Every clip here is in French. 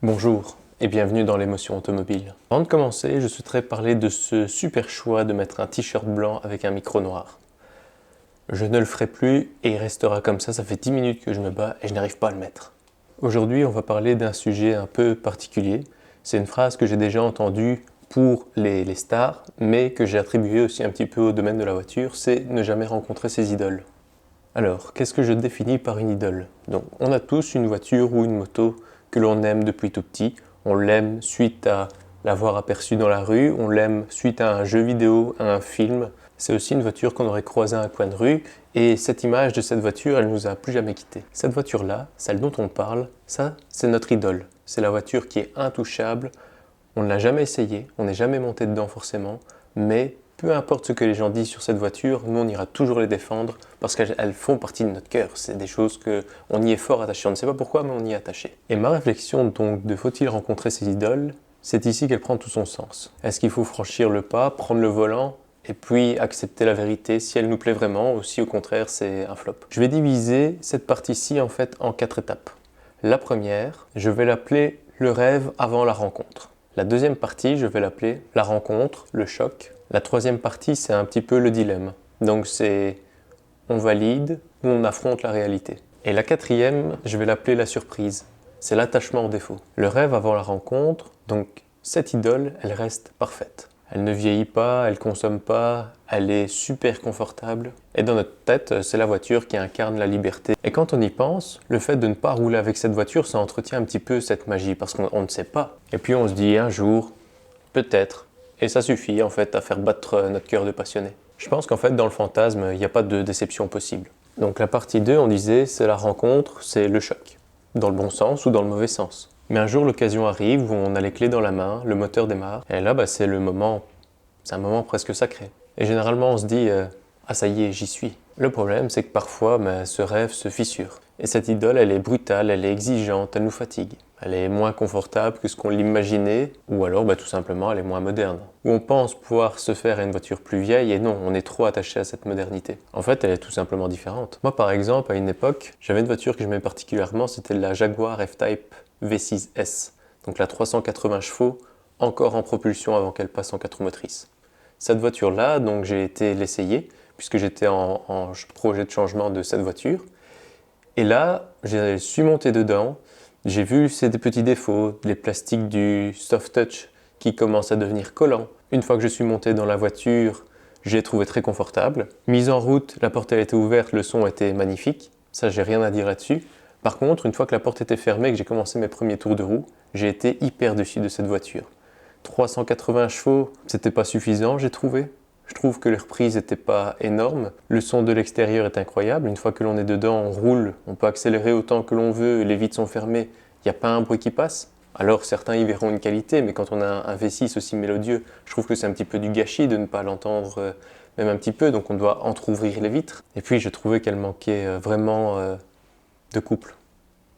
Bonjour et bienvenue dans l'émotion automobile. Avant de commencer, je souhaiterais parler de ce super choix de mettre un t-shirt blanc avec un micro noir. Je ne le ferai plus et il restera comme ça fait 10 minutes que je me bats et je n'arrive pas à le mettre. Aujourd'hui, on va parler d'un sujet un peu particulier. C'est une phrase que j'ai déjà entendue pour les stars, mais que j'ai attribuée aussi un petit peu au domaine de la voiture, c'est ne jamais rencontrer ses idoles. Alors, qu'est-ce que je définis par une idole? Donc, on a tous une voiture ou une moto que l'on aime depuis tout petit. On l'aime suite à l'avoir aperçue dans la rue, on l'aime suite à un jeu vidéo, à un film. C'est aussi une voiture qu'on aurait croisée à un coin de rue et cette image de cette voiture, elle nous a plus jamais quittés. Cette voiture-là, celle dont on parle, ça, c'est notre idole. C'est la voiture qui est intouchable. On ne l'a jamais essayé, on n'est jamais monté dedans forcément, mais peu importe ce que les gens disent sur cette voiture, nous on ira toujours les défendre parce qu'elles font partie de notre cœur. C'est des choses qu'on y est fort attaché. On ne sait pas pourquoi, mais on y est attaché. Et ma réflexion donc de faut-il rencontrer ses idoles, c'est ici qu'elle prend tout son sens. Est-ce qu'il faut franchir le pas, prendre le volant et puis accepter la vérité si elle nous plaît vraiment ou si au contraire c'est un flop? Je vais diviser cette partie-ci en fait en 4 étapes. La première, je vais l'appeler le rêve avant la rencontre. La deuxième partie, je vais l'appeler la rencontre, le choc. La troisième partie, c'est un petit peu le dilemme. Donc c'est on valide ou on affronte la réalité. Et la quatrième, je vais l'appeler la surprise. C'est l'attachement au défaut. Le rêve avant la rencontre, donc cette idole, elle reste parfaite. Elle ne vieillit pas, elle consomme pas, elle est super confortable. Et dans notre tête, c'est la voiture qui incarne la liberté. Et quand on y pense, le fait de ne pas rouler avec cette voiture, ça entretient un petit peu cette magie parce qu'on ne sait pas. Et puis on se dit un jour, peut-être. Et ça suffit en fait à faire battre notre cœur de passionné. Je pense qu'en fait dans le fantasme, il n'y a pas de déception possible. Donc la partie 2, on disait, c'est la rencontre, c'est le choc. Dans le bon sens ou dans le mauvais sens. Mais un jour l'occasion arrive où on a les clés dans la main, le moteur démarre, et là c'est le moment, c'est un moment presque sacré. Et généralement on se dit, ah ça y est, j'y suis. Le problème c'est que parfois ce rêve se fissure. Et cette idole, elle est brutale, elle est exigeante, elle nous fatigue. Elle est moins confortable que ce qu'on l'imaginait, ou alors tout simplement elle est moins moderne. Où on pense pouvoir se faire à une voiture plus vieille, et non, on est trop attaché à cette modernité. En fait, elle est tout simplement différente. Moi par exemple, à une époque, j'avais une voiture que j'aimais particulièrement, c'était la Jaguar F-Type V6S. Donc la 380 chevaux, encore en propulsion avant qu'elle passe en 4 roues motrices. Cette voiture-là, donc j'ai été l'essayer, puisque j'étais en projet de changement de cette voiture. Et là, je suis monté dedans, j'ai vu ces petits défauts, les plastiques du soft touch qui commencent à devenir collants. Une fois que je suis monté dans la voiture, j'ai trouvé très confortable. Mise en route, la porte elle était ouverte, le son était magnifique. Ça, j'ai rien à dire là-dessus. Par contre, une fois que la porte était fermée et que j'ai commencé mes premiers tours de roue, j'ai été hyper déçu de cette voiture. 380 chevaux, c'était pas suffisant, j'ai trouvé. Je trouve que les reprises n'étaient pas énormes. Le son de l'extérieur est incroyable. Une fois que l'on est dedans, on roule, on peut accélérer autant que l'on veut, les vitres sont fermées, il n'y a pas un bruit qui passe. Alors certains y verront une qualité, mais quand on a un V6 aussi mélodieux, je trouve que c'est un petit peu du gâchis de ne pas l'entendre même un petit peu, donc on doit entrouvrir les vitres. Et puis je trouvais qu'elle manquait vraiment de couple.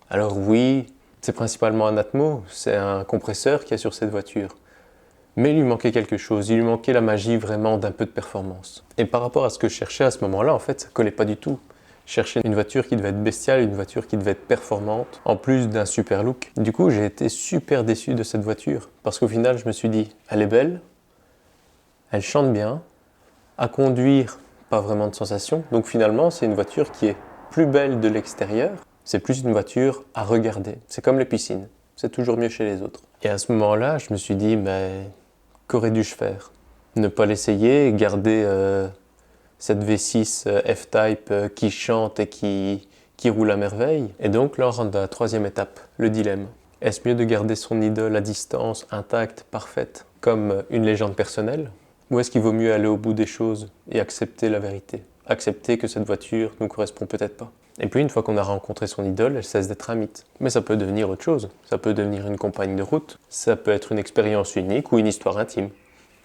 Alors oui, c'est principalement un Atmo, c'est un compresseur qu'il y a sur cette voiture. Mais il lui manquait quelque chose, il lui manquait la magie vraiment d'un peu de performance. Et par rapport à ce que je cherchais à ce moment-là, en fait, ça collait pas du tout. Je cherchais une voiture qui devait être bestiale, une voiture qui devait être performante, en plus d'un super look. Du coup, j'ai été super déçu de cette voiture, parce qu'au final, je me suis dit, elle est belle, elle chante bien, à conduire, pas vraiment de sensation. Donc finalement, c'est une voiture qui est plus belle de l'extérieur, c'est plus une voiture à regarder. C'est comme les piscines, c'est toujours mieux chez les autres. Et à ce moment-là, je me suis dit, mais qu'aurais dû-je faire? Ne pas l'essayer, garder cette V6 F-Type qui chante et qui roule à merveille. Et donc là, on rentre dans la troisième étape, le dilemme. Est-ce mieux de garder son idole à distance, intacte, parfaite, comme une légende personnelle? Ou est-ce qu'il vaut mieux aller au bout des choses et accepter la vérité? Accepter que cette voiture ne nous correspond peut-être pas. Et puis une fois qu'on a rencontré son idole, elle cesse d'être un mythe. Mais ça peut devenir autre chose. Ça peut devenir une compagne de route. Ça peut être une expérience unique ou une histoire intime,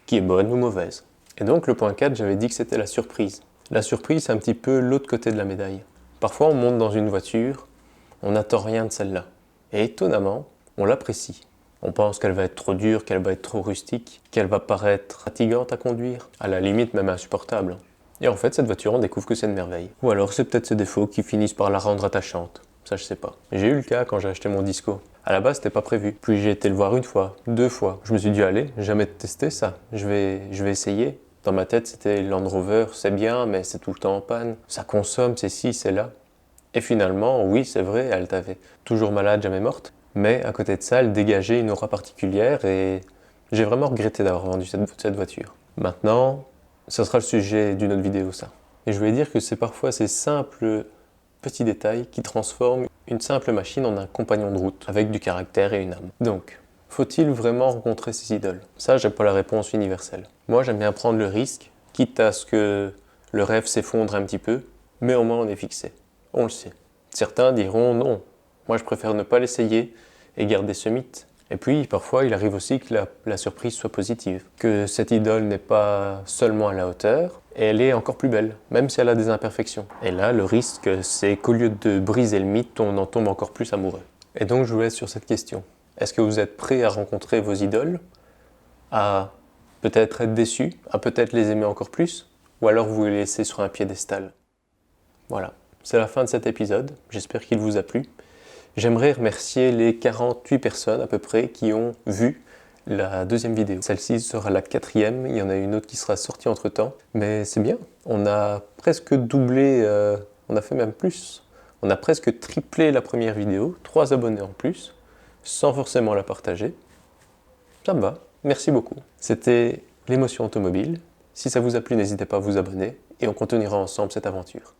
qui est bonne ou mauvaise. Et donc le point 4, j'avais dit que c'était la surprise. La surprise, c'est un petit peu l'autre côté de la médaille. Parfois on monte dans une voiture, on n'attend rien de celle-là. Et étonnamment, on l'apprécie. On pense qu'elle va être trop dure, qu'elle va être trop rustique, qu'elle va paraître fatigante à conduire, à la limite même insupportable. Et en fait, cette voiture, on découvre que c'est une merveille. Ou alors c'est peut-être ses défauts qui finissent par la rendre attachante. Ça, je sais pas. J'ai eu le cas quand j'ai acheté mon disco. À la base, c'était pas prévu. Puis j'ai été le voir une fois, 2 fois. Je me suis dit, allez, jamais testé ça. Je vais essayer. Dans ma tête, c'était Land Rover, c'est bien, mais c'est tout le temps en panne. Ça consomme, c'est ci, c'est là. Et finalement, oui, c'est vrai, elle t'avait toujours malade, jamais morte. Mais à côté de ça, elle dégageait une aura particulière et j'ai vraiment regretté d'avoir vendu cette voiture. Maintenant, ce sera le sujet d'une autre vidéo, ça. Et je voulais dire que c'est parfois ces simples petits détails qui transforment une simple machine en un compagnon de route, avec du caractère et une âme. Donc, faut-il vraiment rencontrer ces idoles? Ça, j'ai pas la réponse universelle. Moi, j'aime bien prendre le risque, quitte à ce que le rêve s'effondre un petit peu, mais au moins on est fixé. On le sait. Certains diront non. Moi, je préfère ne pas l'essayer et garder ce mythe. Et puis, parfois, il arrive aussi que la surprise soit positive. Que cette idole n'est pas seulement à la hauteur, et elle est encore plus belle, même si elle a des imperfections. Et là, le risque, c'est qu'au lieu de briser le mythe, on en tombe encore plus amoureux. Et donc, je vous laisse sur cette question. Est-ce que vous êtes prêt à rencontrer vos idoles? À peut-être être déçu? À peut-être les aimer encore plus? Ou alors vous les laissez sur un piédestal? Voilà, c'est la fin de cet épisode. J'espère qu'il vous a plu. J'aimerais remercier les 48 personnes à peu près qui ont vu la deuxième vidéo. Celle-ci sera la 4e, il y en a une autre qui sera sortie entre temps. Mais c'est bien, on a presque doublé, on a fait même plus. On a presque triplé la première vidéo, 3 abonnés en plus, sans forcément la partager. Ça me va, merci beaucoup. C'était l'émotion automobile. Si ça vous a plu, n'hésitez pas à vous abonner et on continuera ensemble cette aventure.